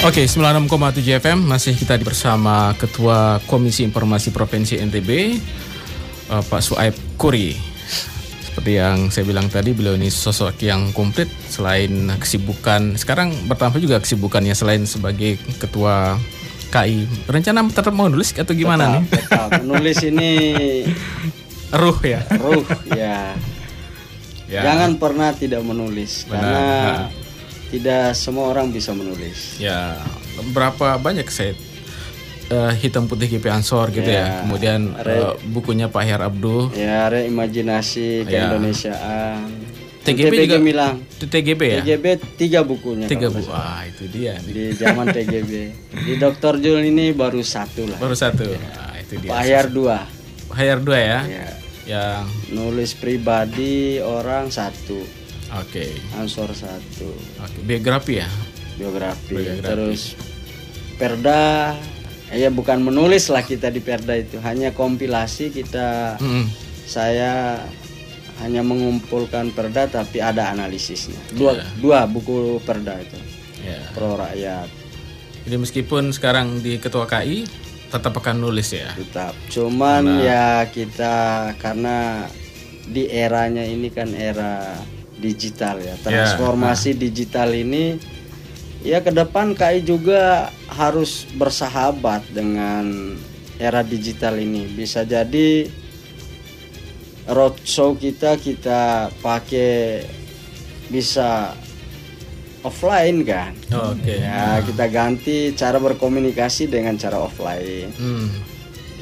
Oke, 96,7 FM masih kita bersama Ketua Komisi Informasi Provinsi NTB, Pak Suaib Kuri. Seperti yang saya bilang tadi, beliau ini sosok yang komplit. Selain kesibukan, sekarang bertambah juga kesibukannya selain sebagai Ketua KI. Rencana tetap mau nulis atau gimana nih? Tetap menulis ini Ruh ya. Ya. Jangan pernah tidak menulis. Benar. Karena tidak semua orang bisa menulis. Ya, berapa banyak saya hitam putih GP Ansor gitu ya. Kemudian bukunya Pak Her Abduh. Ya, Reimajinasi Keindonesiaan. TGB juga bilang. TGB ya? TGB 3 bukunya. 3 buku. Wah, itu dia. Di zaman TGB. Di Dr. Jul ini baru 1 lah. Baru 1. Nah, itu dia. Pak Her 2. Pak Her 2 ya? Ya. Yang nulis pribadi orang 1. Oke. Ansor 1. Oke. Biografi ya? Biografi. Terus Perda, ya bukan menulis lah kita di Perda itu, hanya kompilasi kita. Saya hanya mengumpulkan Perda tapi ada analisisnya. Dua buku Perda itu. Pro Rakyat. Jadi meskipun sekarang di Ketua KI tetap akan nulis ya? Tetap. Cuman ya kita karena di eranya ini kan era digital ya, transformasi digital ini ya, ke depan KI juga harus bersahabat dengan era digital ini. Bisa jadi roadshow kita pakai bisa offline kan. Oke. Ya, kita ganti cara berkomunikasi dengan cara offline.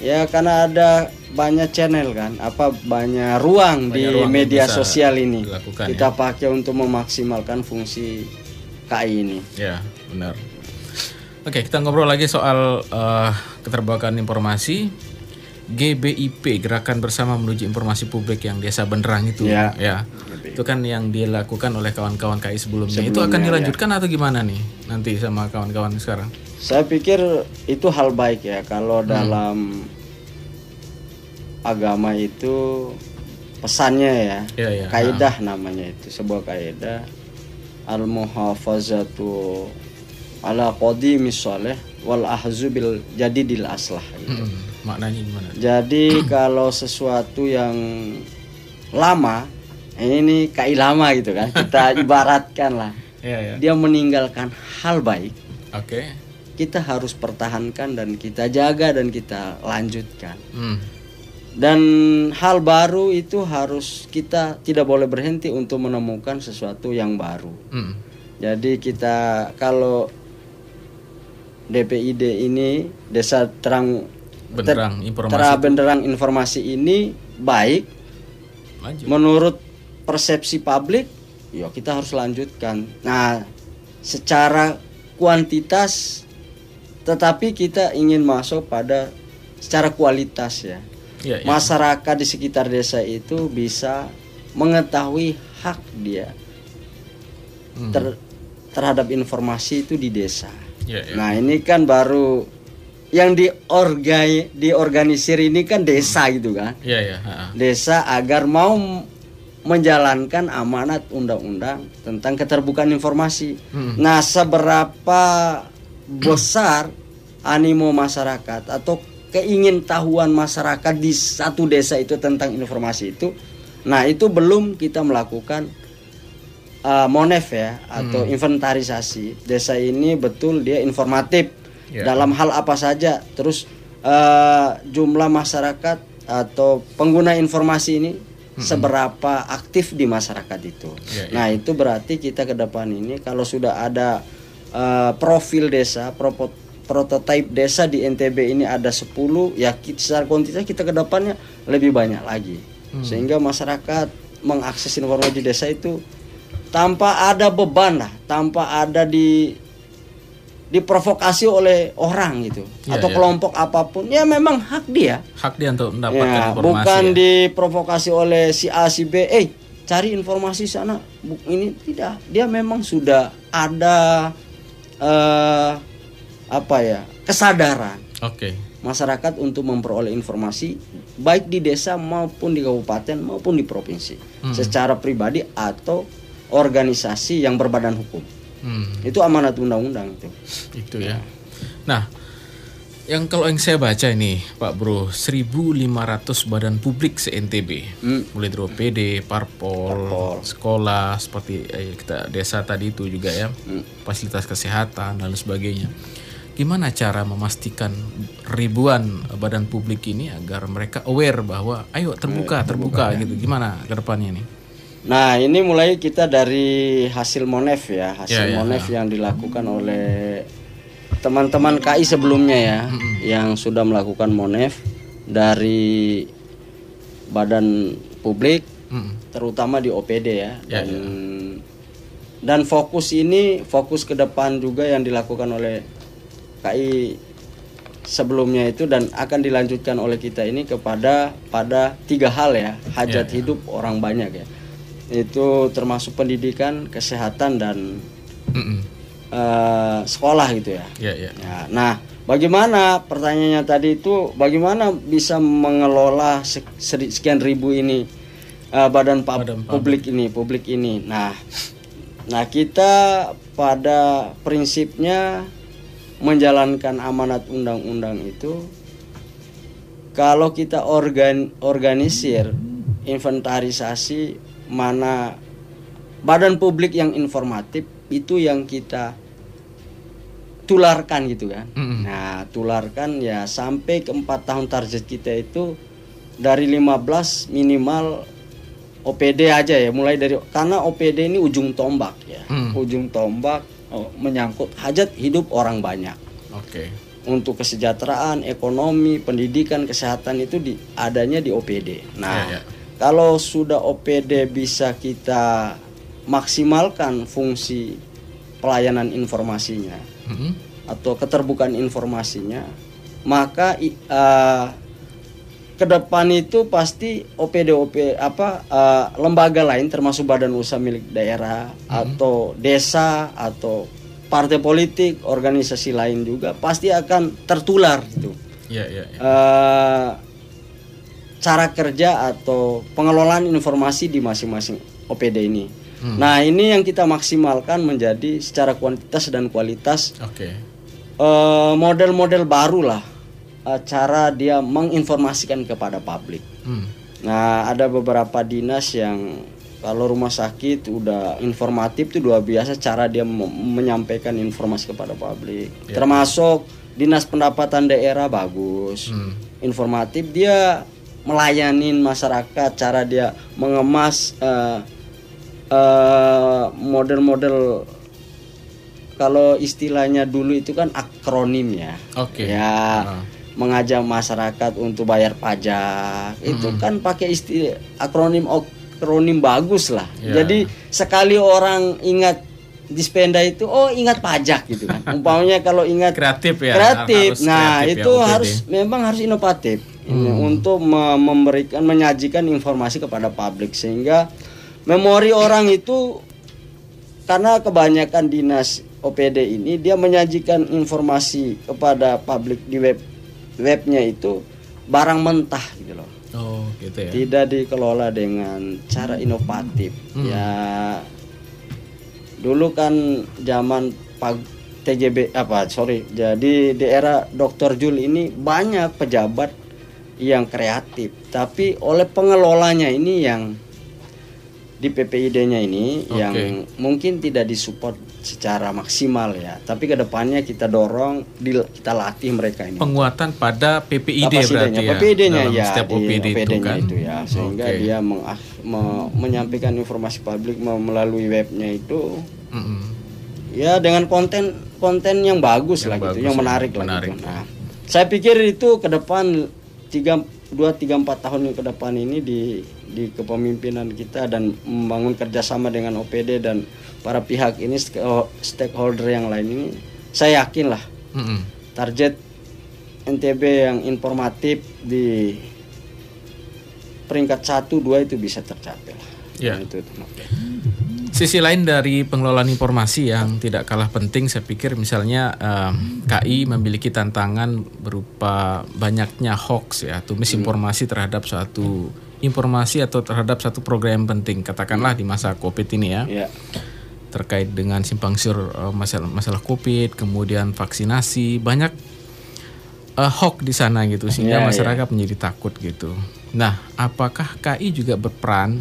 Ya, karena ada banyak channel kan, banyak ruang di media sosial ini. Kita pakai untuk memaksimalkan fungsi KI ini. Ya, benar. Oke, kita ngobrol lagi soal keterbukaan informasi. GBIP, Gerakan Bersama Menuju Informasi Publik yang Desa Benderang itu. Ya. Itu kan yang dilakukan oleh kawan-kawan KI sebelumnya. Itu akan dilanjutkan atau gimana nih nanti sama kawan-kawan sekarang? Saya pikir itu hal baik ya, kalau dalam agama itu pesannya ya. Kaidah namanya itu, sebuah kaidah. Al-muhafazatu ala qadimis sholih wal ahzu bil jadidil aslah gitu. Maknanya gimana? Jadi kalau sesuatu yang lama, ini KI lama gitu kan, kita ibaratkan lah. Dia meninggalkan hal baik. Kita harus pertahankan dan kita jaga dan kita lanjutkan. Dan hal baru itu harus kita tidak boleh berhenti untuk menemukan sesuatu yang baru. Jadi kita kalau DPID ini, Desa Benderang Informasi ini baik, menurut persepsi publik, ya kita harus lanjutkan. Nah, secara kuantitas, tetapi kita ingin masuk pada secara kualitas ya. Masyarakat di sekitar desa itu bisa mengetahui hak dia terhadap informasi itu di desa. Nah, ini kan baru yang diorganisir ini kan desa gitu kan. Desa agar mau menjalankan amanat undang-undang tentang keterbukaan informasi. Nah, seberapa besar animo masyarakat atau keingintahuan masyarakat di satu desa itu tentang informasi itu, nah itu belum kita melakukan monef ya, atau inventarisasi. Desa ini betul dia informatif dalam hal apa saja, terus jumlah masyarakat atau pengguna informasi ini seberapa aktif di masyarakat itu. Nah, itu berarti kita ke depan ini kalau sudah ada profil desa, prototipe desa di NTB ini ada 10, ya secara kuantitas kita ke depannya lebih banyak lagi. Sehingga masyarakat mengakses informasi desa itu tanpa ada beban lah, tanpa ada diprovokasi oleh orang gitu, atau kelompok apapun. Ya memang hak dia untuk mendapatkan informasi. Bukan diprovokasi oleh si A si B, cari informasi sana. Ini tidak. Dia memang sudah ada kesadaran masyarakat untuk memperoleh informasi baik di desa maupun di kabupaten maupun di provinsi, secara pribadi atau organisasi yang berbadan hukum. Itu amanat undang-undang itu. Itu ya. Nah, kalau yang saya baca ini Pak Bro, 1.500 badan publik se-NTB, mulai dari OPD, parpol, sekolah, seperti kita desa tadi itu juga ya, fasilitas kesehatan dan sebagainya. Gimana cara memastikan ribuan badan publik ini agar mereka aware bahwa ayo terbuka gitu, gimana ke depannya nih? Nah, ini mulai kita dari hasil Monef ya, Monef yang dilakukan oleh teman-teman KI sebelumnya ya, yang sudah melakukan Monef dari badan publik, terutama di OPD ya, dan fokus ke depan juga yang dilakukan oleh KI sebelumnya itu dan akan dilanjutkan oleh kita ini pada 3 hal ya, hajat hidup orang banyak ya, itu termasuk pendidikan, kesehatan dan sekolah gitu ya. Ya, nah, bagaimana pertanyaannya tadi itu bagaimana bisa mengelola sekian ribu ini badan publik ini. Nah kita pada prinsipnya menjalankan amanat undang-undang itu, kalau kita organisir inventarisasi mana badan publik yang informatif itu yang kita tularkan gitu kan. Nah, tularkan ya sampai ke 4 tahun target kita itu dari 15 minimal OPD aja ya, mulai dari, karena OPD ini ujung tombak ya. Ujung tombak menyangkut hajat hidup orang banyak. Untuk kesejahteraan, ekonomi, pendidikan, kesehatan itu adanya di OPD. Nah, kalau sudah OPD bisa kita maksimalkan fungsi pelayanan informasinya atau keterbukaan informasinya, maka ke depan itu pasti lembaga lain termasuk badan usaha milik daerah atau desa atau partai politik, organisasi lain juga pasti akan tertular gitu. Cara kerja atau pengelolaan informasi di masing-masing OPD ini. Nah, ini yang kita maksimalkan menjadi secara kuantitas dan kualitas. Model-model baru lah cara dia menginformasikan kepada publik. Nah, ada beberapa dinas yang kalau rumah sakit udah informatif itu luar biasa cara dia menyampaikan informasi kepada publik. Termasuk dinas pendapatan daerah bagus, informatif, dia melayani masyarakat, cara dia mengemas model-model, kalau istilahnya dulu itu kan akronim ya. Mengajak masyarakat untuk bayar pajak, itu kan pakai istilah akronim bagus lah. Jadi sekali orang ingat Dispenda itu, ingat pajak gitu kan. Umpamanya kalau ingat kreatif. Nah, itu memang harus inovatif untuk menyajikan informasi kepada publik, sehingga memori orang itu, karena kebanyakan dinas OPD ini dia menyajikan informasi kepada publik di webnya itu barang mentah gitu loh. Gitu ya. Tidak dikelola dengan cara inovatif. Ya, dulu kan zaman jadi di era Dr. Jul ini banyak pejabat yang kreatif, tapi oleh pengelolanya ini yang di PPID-nya ini yang mungkin tidak disupport secara maksimal ya. Tapi kedepannya kita dorong, kita latih mereka ini. Penguatan pada PPID berarti ya. PPID-nya ya, setiap OPD itu kan. Itu ya, sehingga dia menyampaikan informasi publik melalui webnya itu. Ya, dengan konten yang bagus lah gitu, yang menarik lah gitu. Nah, saya pikir itu ke depan 2-3-4 tahun yang ke depan ini di kepemimpinan kita dan membangun kerjasama dengan OPD dan para pihak ini, stakeholder yang lain ini, saya yakin lah target NTB yang informatif di peringkat 1-2 itu bisa tercapai lah. Itu. Sisi lain dari pengelolaan informasi yang tidak kalah penting, saya pikir misalnya KI memiliki tantangan berupa banyaknya hoax ya, atau misinformasi terhadap suatu informasi atau terhadap satu program penting, katakanlah di masa COVID ini ya. terkait dengan simpang siur masalah COVID, kemudian vaksinasi, banyak hoax di sana gitu, sehingga masyarakat menjadi takut gitu. Nah, apakah KI juga berperan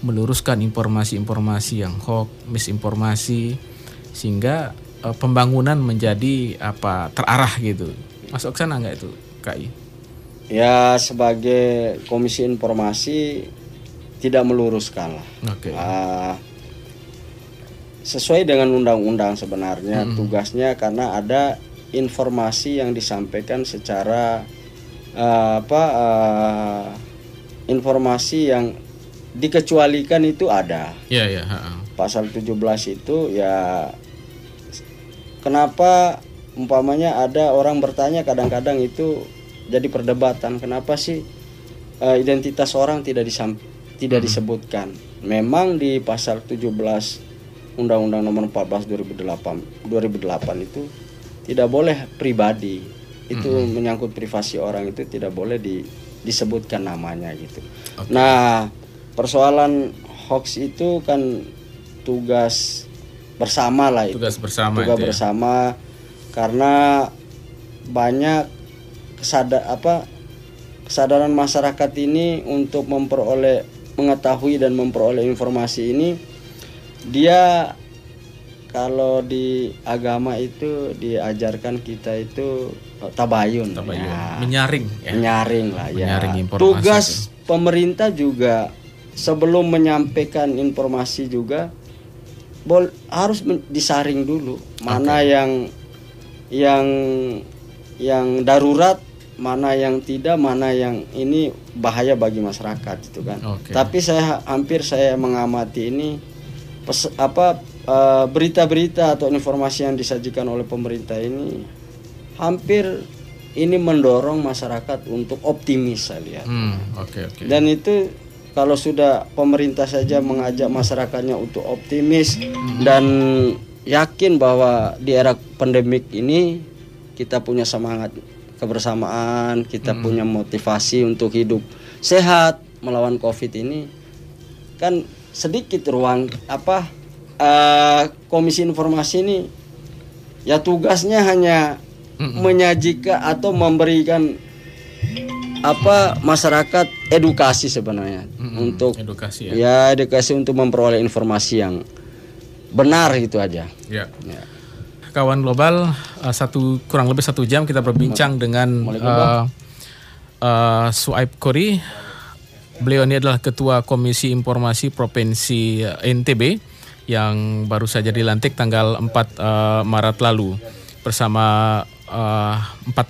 meluruskan informasi-informasi yang hoax, misinformasi, sehingga pembangunan menjadi terarah gitu? Masuk ke sana nggak itu KI? Ya, sebagai Komisi Informasi tidak meluruskan lah. Okay. Sesuai dengan undang-undang sebenarnya tugasnya, karena ada informasi yang disampaikan secara informasi yang dikecualikan itu ada. Pasal 17 itu ya, kenapa umpamanya ada orang bertanya, kadang-kadang itu jadi perdebatan, kenapa sih identitas orang tidak disebutkan. Memang di pasal 17 Undang-Undang Nomor 14 2008 itu tidak boleh pribadi. Itu menyangkut privasi orang, itu tidak boleh disebutkan namanya gitu. Okay. Nah, persoalan hoax itu kan tugas bersama lah itu. Tugas bersama karena banyak kesadaran masyarakat ini untuk mengetahui dan memperoleh informasi ini. Dia kalau di agama itu diajarkan kita itu tabayun. Ya. Menyaring lah ya. Tugas pemerintah juga sebelum menyampaikan informasi juga harus disaring dulu, mana yang darurat, mana yang tidak, mana yang ini bahaya bagi masyarakat itu kan. Tapi saya mengamati ini berita-berita atau informasi yang disajikan oleh pemerintah ini hampir ini mendorong masyarakat untuk optimis, saya lihat. Dan itu kalau sudah pemerintah saja mengajak masyarakatnya untuk optimis dan yakin bahwa di era pandemik ini kita punya semangat kebersamaan, kita punya motivasi untuk hidup sehat melawan COVID ini, kan sedikit ruang Komisi Informasi ini ya tugasnya hanya menyajikan atau memberikan masyarakat edukasi sebenarnya, untuk edukasi untuk memperoleh informasi yang benar, gitu aja. Ya. Kawan Global, kurang lebih 1 jam kita berbincang dengan Suaib Kori. Beliau ini adalah Ketua Komisi Informasi Provinsi NTB yang baru saja dilantik tanggal 4 Maret lalu bersama 4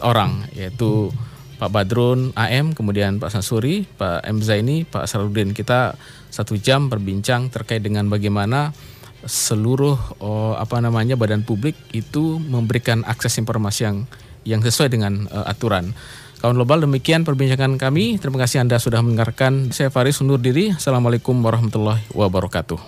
orang, yaitu Pak Badrun AM, kemudian Pak Sansuri, Pak M. Zaini, Pak Sarudin. Kita 1 jam berbincang terkait dengan bagaimana seluruh badan publik itu memberikan akses informasi yang sesuai dengan aturan. Kawan Global, demikian perbincangan kami. Terima kasih Anda sudah mendengarkan. Saya Faris undur diri. Assalamualaikum warahmatullahi wabarakatuh.